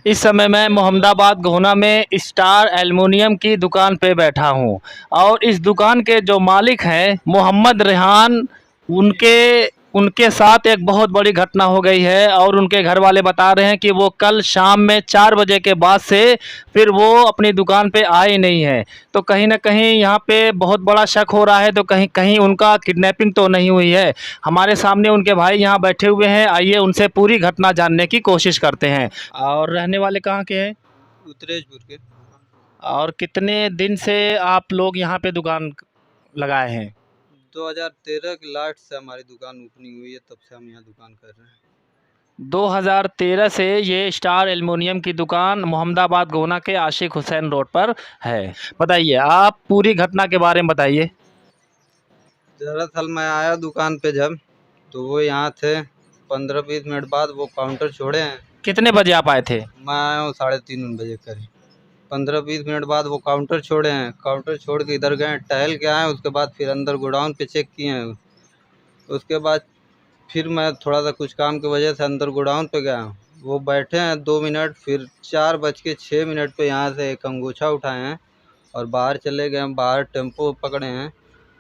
इस समय मैं मोहम्मदाबाद गोहना में स्टार एल्युमिनियम की दुकान पे बैठा हूँ और इस दुकान के जो मालिक हैं मोहम्मद रेहान, उनके उनके साथ एक बहुत बड़ी घटना हो गई है और उनके घर वाले बता रहे हैं कि वो कल शाम में 4 बजे के बाद से फिर वो अपनी दुकान पे आए नहीं हैं। तो कहीं ना कहीं यहाँ पे बहुत बड़ा शक हो रहा है, तो कहीं कहीं उनका किडनैपिंग तो नहीं हुई है। हमारे सामने उनके भाई यहाँ बैठे हुए हैं, आइए उनसे पूरी घटना जानने की कोशिश करते हैं। और रहने वाले कहाँ के हैं? उत्तरेजपुर के। और कितने दिन से आप लोग यहाँ पे दुकान लगाए हैं? 2013 के लास्ट से हमारी दुकान ओपनिंग हुई है, तब से हम यहाँ दुकान कर रहे हैं। 2013 से ये स्टार एल्युमिनियम की दुकान मोहम्मदाबाद गोहना के आशिक हुसैन रोड पर है। बताइए, आप पूरी घटना के बारे में बताइए। दरअसल मैं आया दुकान पे जब, तो वो यहाँ थे। 15-20 मिनट बाद वो काउंटर छोड़े हैं। कितने बजे आप आए थे? मैं आया हूँ 3:30 बजे करीब। 15-20 मिनट बाद वो काउंटर छोड़े हैं। काउंटर छोड़ के इधर गए, टहल के आए। उसके बाद फिर अंदर गोडाउन पे चेक किए हैं। उसके बाद फिर मैं थोड़ा सा कुछ काम की वजह से अंदर गोडाउन पे गया। वो बैठे हैं 2 मिनट, फिर 4:06 पे यहाँ से एक अंगूछा उठाए हैं और बाहर चले गए। बाहर टेम्पो पकड़े हैं।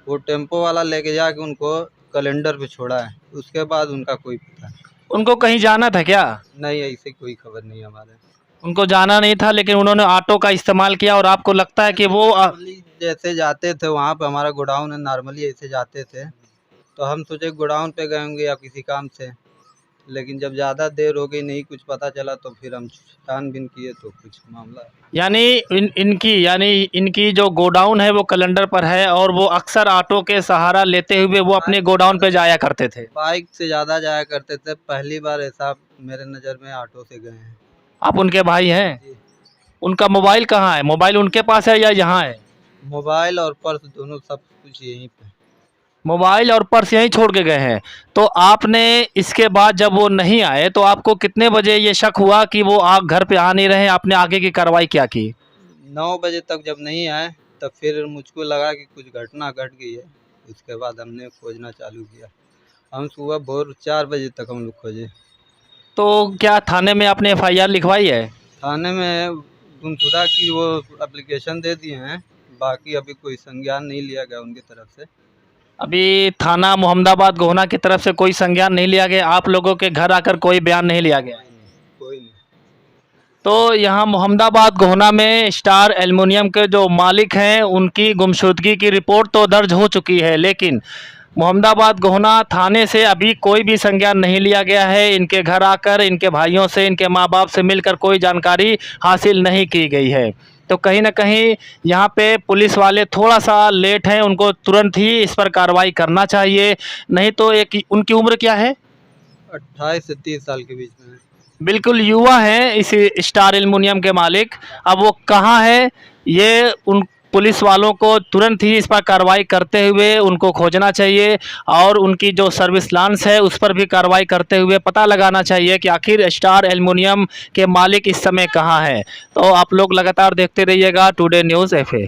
वो टेम्पो वाला लेके जाके उनको कैलेंडर पे छोड़ा है। उसके बाद उनका कोई पता उनको कहीं जाना था क्या? नहीं, ऐसी कोई खबर नहीं हमारे। उनको जाना नहीं था, लेकिन उन्होंने ऑटो का इस्तेमाल किया और आपको लगता है कि वो नॉर्मली जैसे जाते थे वहाँ पे, हमारा गोडाउन है, नॉर्मली ऐसे जाते थे, तो हम सोचे गोडाउन पे गए होंगे या किसी काम से। लेकिन जब ज़्यादा देर हो गई, नहीं कुछ पता चला, तो फिर हम छानबीन किए तो कुछ मामला। यानी इनकी जो गोडाउन है वो कैलेंडर पर है और वो अक्सर ऑटो के सहारा लेते हुए वो अपने गोडाउन पे जाया करते थे। बाइक से ज़्यादा जाया करते थे। पहली बार ऐसा मेरे नज़र में ऑटो से गए हैं। आप उनके भाई हैं? जी। उनका मोबाइल कहाँ है? मोबाइल उनके पास है या यहाँ है? मोबाइल और पर्स दोनों सब कुछ यहीं पे। मोबाइल और पर्स यहीं छोड़ के गए हैं। तो आपने इसके बाद जब वो नहीं आए तो आपको कितने बजे ये शक हुआ कि वो आप घर पे आ नहीं रहे? आपने आगे की कार्रवाई क्या की? 9 बजे तक जब नहीं आए, तब फिर मुझको लगा कि कुछ घटना घट गई है। उसके बाद हमने खोजना चालू किया। हम सुबह भोर 4 बजे तक हम लोग खोजे। तो क्या थाने में आपने एफआईआर लिखवाई है? थाने में गुमशुदा की वो एप्लीकेशन दे दिए हैं। बाकी अभी कोई संज्ञान नहीं लिया गया उनकी तरफ से। अभी थाना मोहम्मदाबाद गोहना की तरफ से कोई संज्ञान नहीं लिया गया? आप लोगों के घर आकर कोई बयान नहीं लिया गया? कोई नहीं। तो यहाँ मोहम्मदाबाद गोहना में स्टार एल्युमिनियम के जो मालिक हैं उनकी गुमशुदगी की रिपोर्ट तो दर्ज हो चुकी है, लेकिन मोहम्मदाबाद गोहना थाने से अभी कोई भी संज्ञान नहीं लिया गया है। इनके घर आकर इनके भाइयों से, इनके माँ बाप से मिलकर कोई जानकारी हासिल नहीं की गई है। तो कहीं ना कहीं यहाँ पे पुलिस वाले थोड़ा सा लेट हैं, उनको तुरंत ही इस पर कार्रवाई करना चाहिए। नहीं तो एक उनकी उम्र क्या है? 28 से 30 साल के बीच में है। बिल्कुल युवा हैं इस स्टार एल्युमिनियम के मालिक। अब वो कहाँ है, ये उन पुलिस वालों को तुरंत ही इस पर कार्रवाई करते हुए उनको खोजना चाहिए और उनकी जो सर्विस लांस है उस पर भी कार्रवाई करते हुए पता लगाना चाहिए कि आखिर स्टार एल्युमिनियम के मालिक इस समय कहाँ हैं। तो आप लोग लगातार देखते रहिएगा टुडे न्यूज़ एफए।